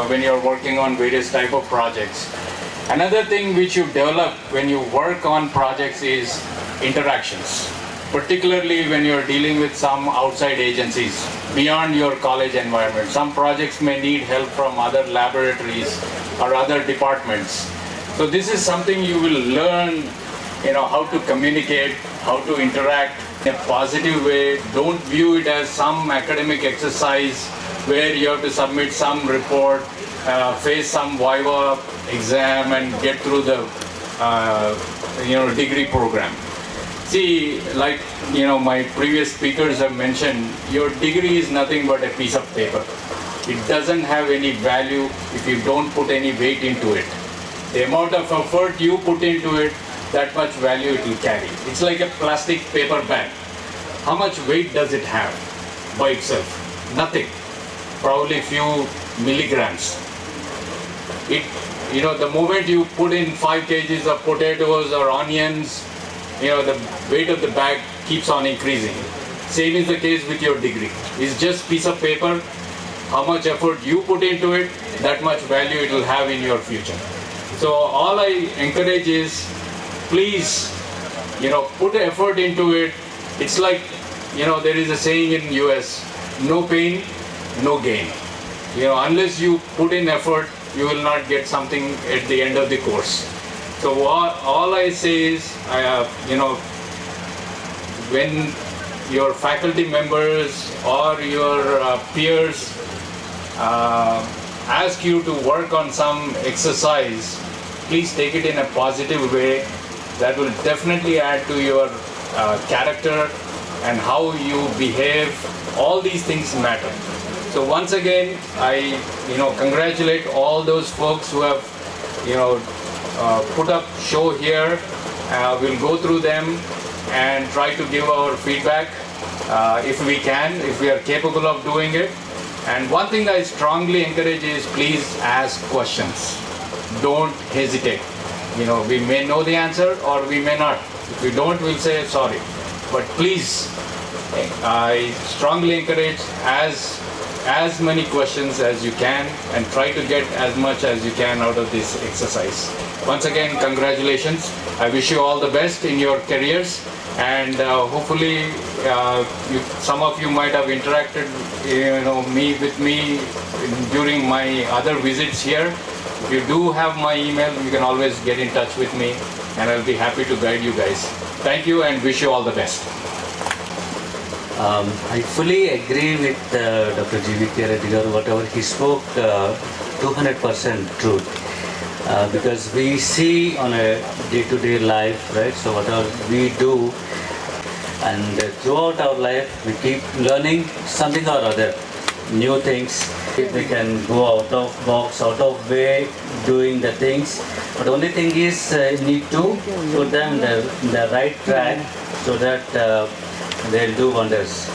when you're working on various type of projects. Another thing which you develop when you work on projects is interactions, particularly when you're dealing with some outside agencies beyond your college environment. Some projects may need help from other laboratories or other departments. So this is something you will learn, how to communicate, how to interact in a positive way. Don't view it as some academic exercise where you have to submit some report, face some Viva exam and get through the degree program. See, like my previous speakers have mentioned, your degree is nothing but a piece of paper. It doesn't have any value if you don't put any weight into it. The amount of effort you put into it, that much value it will carry. It's like a plastic paper bag. How much weight does it have by itself? Nothing. Probably few milligrams. The moment you put in 5 kgs of potatoes or onions, the weight of the bag keeps on increasing. Same is the case with your degree. It's just piece of paper. How much effort you put into it, that much value it will have in your future. So all I encourage is, please, put effort into it. It's like, there is a saying in US, no pain, no gain. Unless you put in effort, you will not get something at the end of the course. So all I say is, when your faculty members or your peers ask you to work on some exercise, please take it in a positive way. That will definitely add to your character and how you behave. All these things matter. So once again, I congratulate all those folks who have put up show here. We'll go through them and try to give our feedback if we can, if we are capable of doing it. And one thing I strongly encourage is, please ask questions. Don't hesitate. We may know the answer or we may not. If we don't, we'll say sorry. But please, I strongly encourage as many questions as you can and try to get as much as you can out of this exercise. Once again, congratulations. I wish you all the best in your careers, and hopefully some of you might have interacted with me during my other visits here. If you do have my email, you can always get in touch with me and I'll be happy to guide you guys. Thank you and wish you all the best. I fully agree with Dr. G.V.K. Reddy garu. Whatever he spoke, 200% truth. Because we see on a day-to-day life, right? So whatever we do, and throughout our life, we keep learning something or other, new things. We can go out of box, out of way, doing the things. But the only thing is, need to put them in the right track so that they'll do wonders.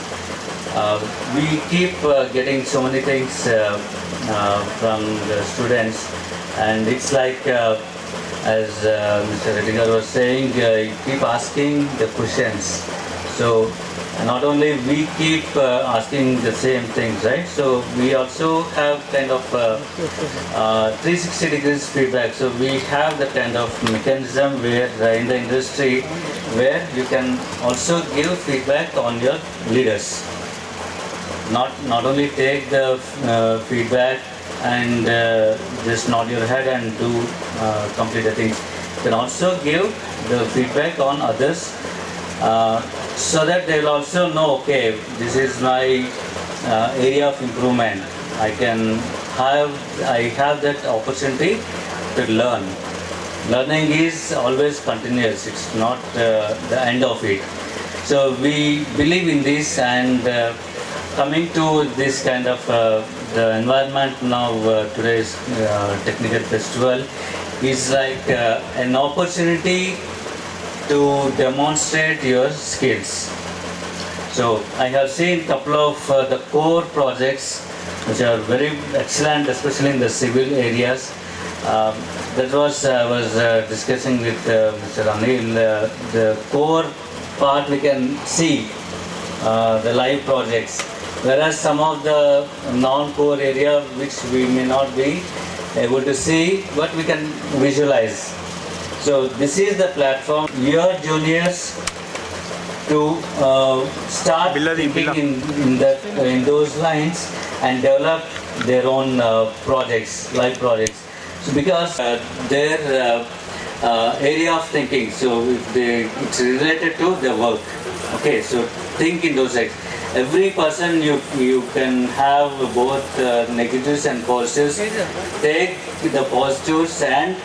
We keep getting so many things from the students, and it's like, as Mr. Reddy was saying, you keep asking the questions. So not only we keep asking the same things, right? So we also have kind of 360 degrees feedback. So we have the kind of mechanism where in the industry where you can also give feedback on your leaders. Not only take the feedback and just nod your head and do complete the things. You can also give the feedback on others. So that they will also know, okay, this is my area of improvement. I have that opportunity to learn. Learning is always continuous. It's not the end of it. So we believe in this, and coming to this kind of the environment now, today's technical festival is like an opportunity to demonstrate your skills. So I have seen a couple of the core projects which are very excellent, especially in the civil areas. That was I was discussing with Mr. Anil. The core part we can see the live projects. whereas some of the non-core area which we may not be able to see, but we can visualize. So this is the platform. Your juniors to start thinking in those lines and develop their own projects, life projects. So because their area of thinking, so if it's related to the work. Okay, so think in those things. Every person you can have both negatives and positives. Take the positives and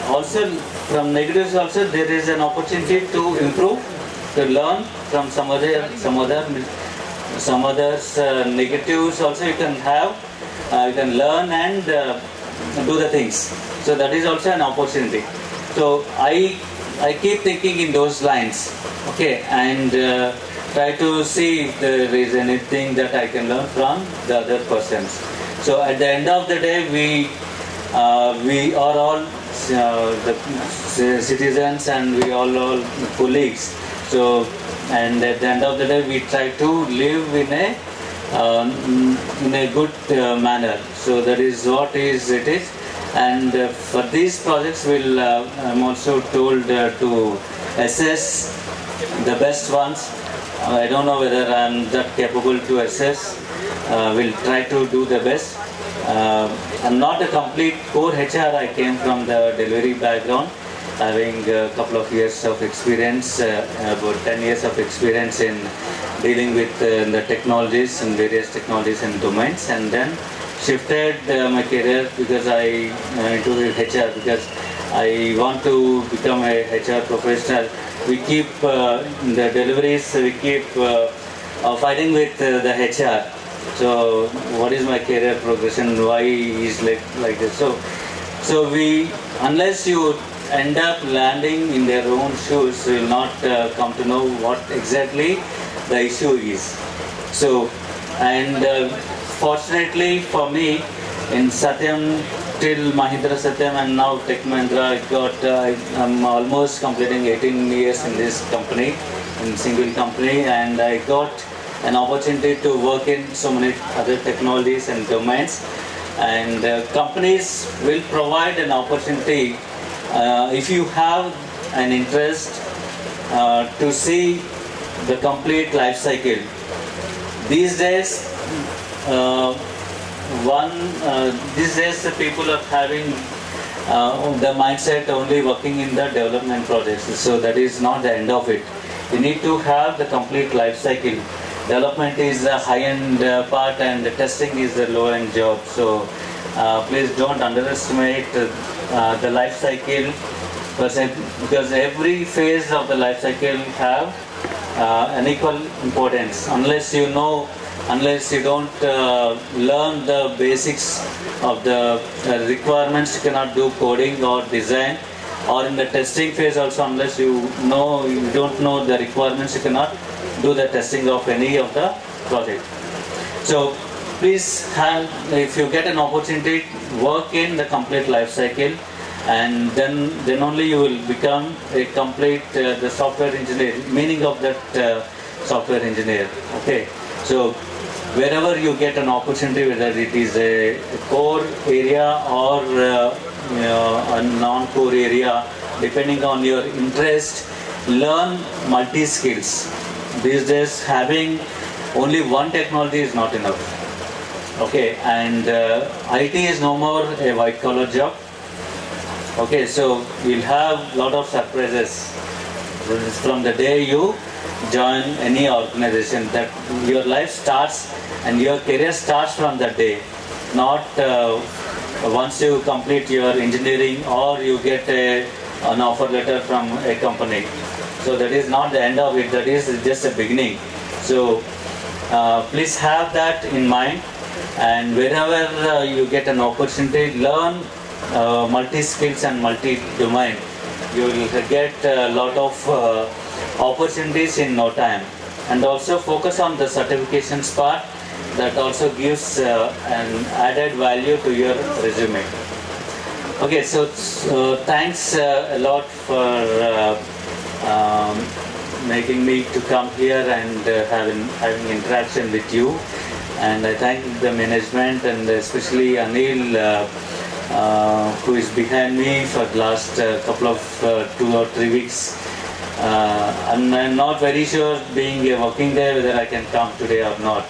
also from negatives also there is an opportunity to improve, to learn from some others negatives also you can have, you can learn and do the things. So that is also an opportunity. So I keep thinking in those lines, okay, and try to see if there is anything that I can learn from the other persons. So at the end of the day, we are all the citizens and we all colleagues. So and at the end of the day, we try to live in a good manner. So that is what it is. And for these projects, I'm also told to assess the best ones. I don't know whether I'm that capable to assess. We'll try to do the best. I'm not a complete core HR. I came from the delivery background, having a couple of years of experience, about 10 years of experience in dealing with the technologies and various technologies and domains, and then shifted my career because into the HR because I want to become a HR professional. We keep the deliveries, we keep fighting with the HR. So what is my career progression? Why is like this? So we, unless you end up landing in their own shoes, you will not come to know what exactly the issue is. So, and fortunately for me, in Satyam till Mahindra Satyam and now Tech Mahindra, I'm almost completing 18 years in this company, in single company, and I got an opportunity to work in so many other technologies and domains. And companies will provide an opportunity if you have an interest to see the complete life cycle. These days, the people are having the mindset only working in the development projects. So that is not the end of it. You need to have the complete life cycle. Development is the high-end part and the testing is the low-end job. So please don't underestimate the life cycle because every phase of the life cycle have an equal importance. Unless you don't learn the basics of the requirements, you cannot do coding or design. Or in the testing phase also, unless you don't know the requirements, you cannot do the testing of any of the project. So please if you get an opportunity, work in the complete life cycle, and then only you will become a complete the software engineer, meaning of that software engineer. Okay, so wherever you get an opportunity, whether it is a core area or a non-core area, depending on your interest, learn multi-skills. These days, having only one technology is not enough. Okay, and IT is no more a white-collar job. Okay, so you'll have a lot of surprises from the day you join any organization. That your life starts and your career starts from that day, not once you complete your engineering or you get an offer letter from a company. So that is not the end of it, that is just a beginning. So please have that in mind, and wherever you get an opportunity, learn multi-skills and multi-domain. You will get a lot of opportunities in no time. And also focus on the certifications part, that also gives an added value to your resume. Okay, so thanks a lot for making me to come here and having interaction with you. And I thank the management and especially Anil, who is behind me for the last couple of 2 or 3 weeks. I'm not very sure being working there whether I can come today or not.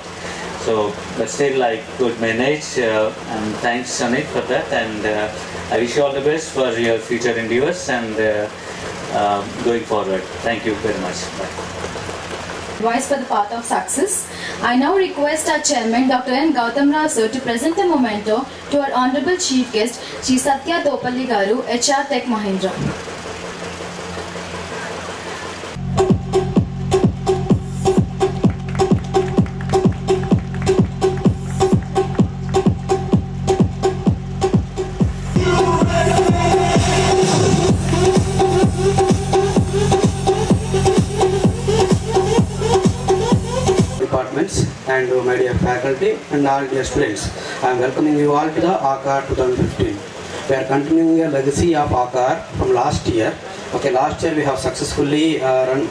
So, but still I could manage, and thanks Anil for that, and I wish you all the best for your future endeavors and going forward. Thank you very much. Bye. Advice for the path of success. I now request our chairman, Dr. N. Gautam Rao sir, to present a memento to our honorable chief guest, Shri Satya Topalli Garu, HR Tech Mahindra. And my dear faculty and all dear students, I am welcoming you all to the Aakar 2015. We are continuing a legacy of Aakar from last year. Okay, last year we have successfully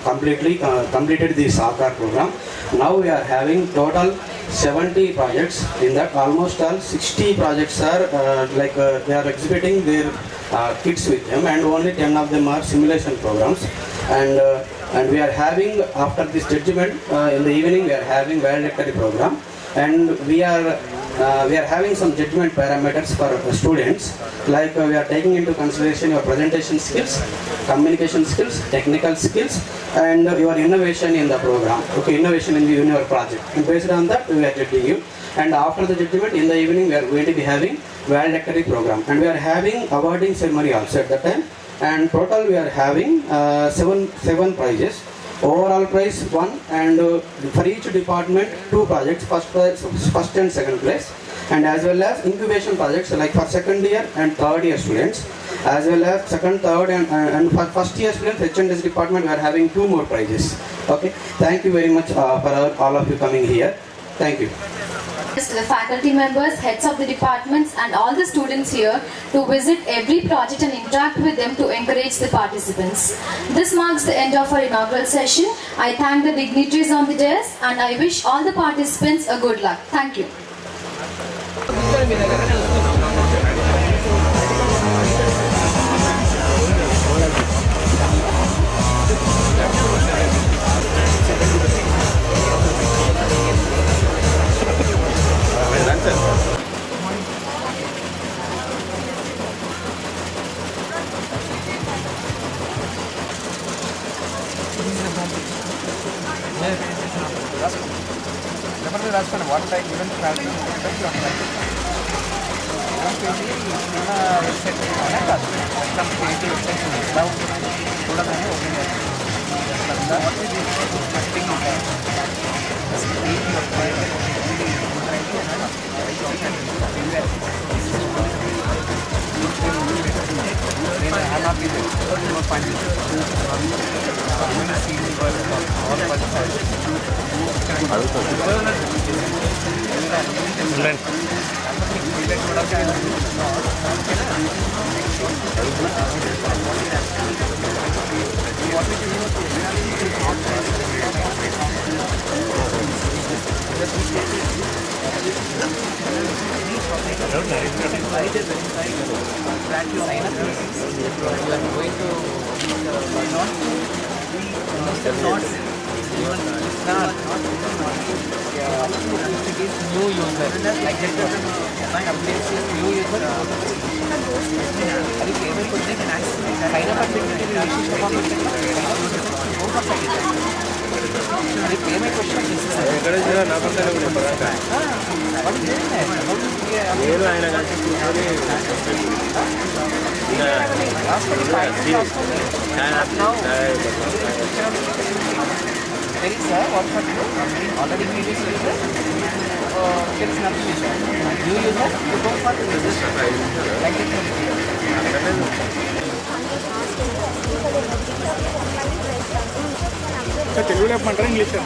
completed this Aakar program. Now we are having total 70 projects. In that, almost all 60 projects are they are exhibiting their kits with them, and only 10 of them are simulation programs. And we are having, after this judgment, in the evening we are having valedictory program, and we are having some judgment parameters for students, like we are taking into consideration your presentation skills, communication skills, technical skills, and your innovation in the program, okay, innovation in your project. And based on that, we are judging you. And after the judgment, in the evening, we are going to be having valedictory program, and we are having awarding ceremony also at that time. And total we are having seven prizes. Overall prize 1, and for each department 2 projects, first and second place, and as well as incubation projects like for second year and third year students, as well as second, third, and for first year students, H&S department, we are having 2 more prizes. Okay, thank you very much for all of you coming here. Thank you. To the faculty members, heads of the departments, and all the students here to visit every project and interact with them to encourage the participants. This marks the end of our inaugural session. I thank the dignitaries on the dais, and I wish all the participants a good luck. Thank you.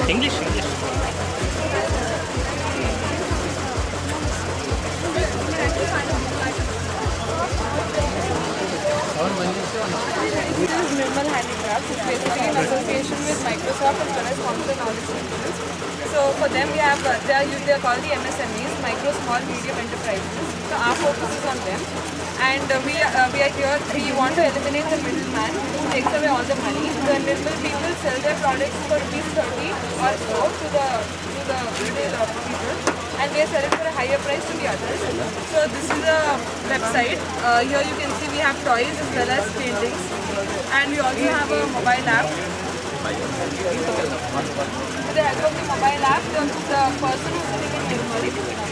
English. Animal Handicrafts. It's basically in association with Microsoft as well as Computer Knowledge Centers. So for them we have, they are called the MSMEs, Micro Small Medium Enterprises. So our focus is on them. And we are here, we want to eliminate the middleman who takes away all the money. The normal people sell their products for ₹30 or so to the retail people, and they sell it for a higher price to the others. So this is a website. Here you can see we have toys as well as paintings, and we also have a mobile app. With the help of the mobile app, the person who is sitting in Nirmali,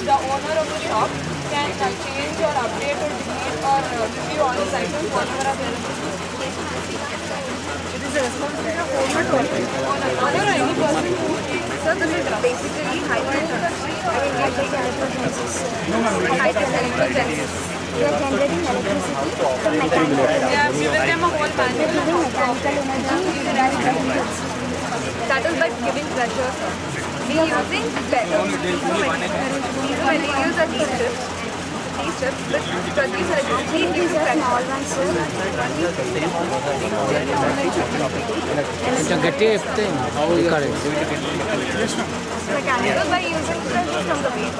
the owner of the shop, can change or update or delete or review all his items whatever are there. It is a responsibility of owner or any person who takes. So this is basically high-tech electrogenesis. We are generating electricity from mechanical energy. Yeah, we will them a whole manual of that is by giving pressure. We are using these materials are these strips. These strips which produce electricity due to pressure. Mechanical by using pressure from the weight.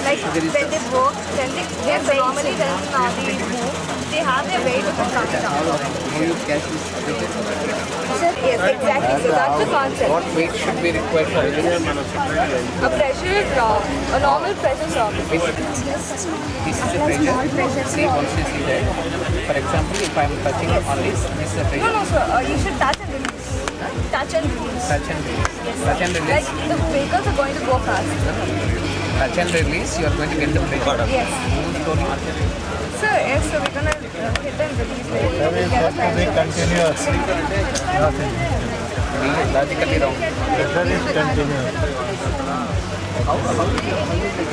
Like when they work, then they normally when they move, they have their weight coming down. Yes, exactly. So that's the concept. What weight should be required for it? A pressure drop, a normal pressure drop. This is the pressure. See, once you see that, for example, if I am touching on this is the pressure. No, sir. You should touch and release. Touch and release. Touch and release. Yes. Touch and release. Like the vehicles are going to go fast. Touch and release, you are going to get the pressure. Yes. So yes, so we're gonna hit and release. Continuous. Logically wrong. Pressure is continuous.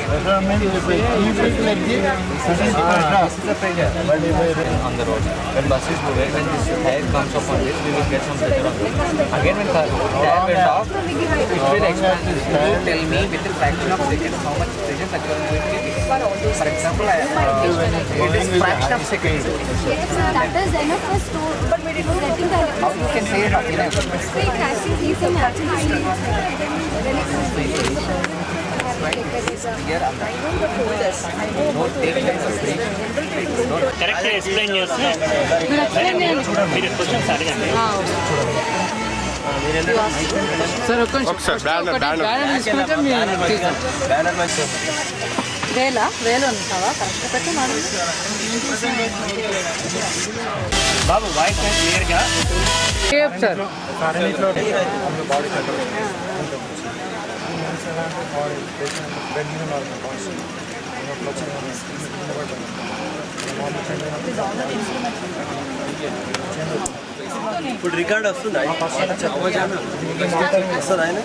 Pressure means if it is like this, this is pressure. This is the pressure. But if it is On the road. When buses move, when this air comes up on this, we will get some pressure on this. Again, when the air will off, it will expand. You tell me within fraction of seconds how much pressure that you are going to get. For example, it is fraction of seconds. That is enough for store, but we didn't get the How you can say how enough? So you can actually see some actually Here, don't take time to break. కరెక్ట్గా explain చేస్తే మీరు questions అడగండి sir ఒక్క తీసుకుంటే వేలు ఉంటావా correct పెట్టి బాబు voice క్లియర్గా సార్ ఇప్పుడు రికార్డ్ వస్తుందా వస్తుంది ఆయన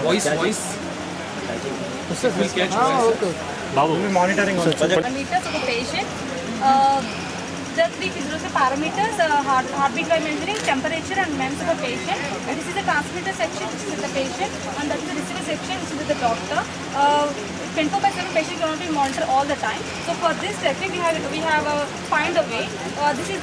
voice Babu monitoring Parameters of a patient. The three physiological parameters: heartbeat by measuring, temperature, and MEMS of a patient. And this is the transmitter section, which is with the patient, and that is the receiver section, which is with the doctor. 24/7 patient cannot be monitored all the time. So for this technique, we have find a way. This is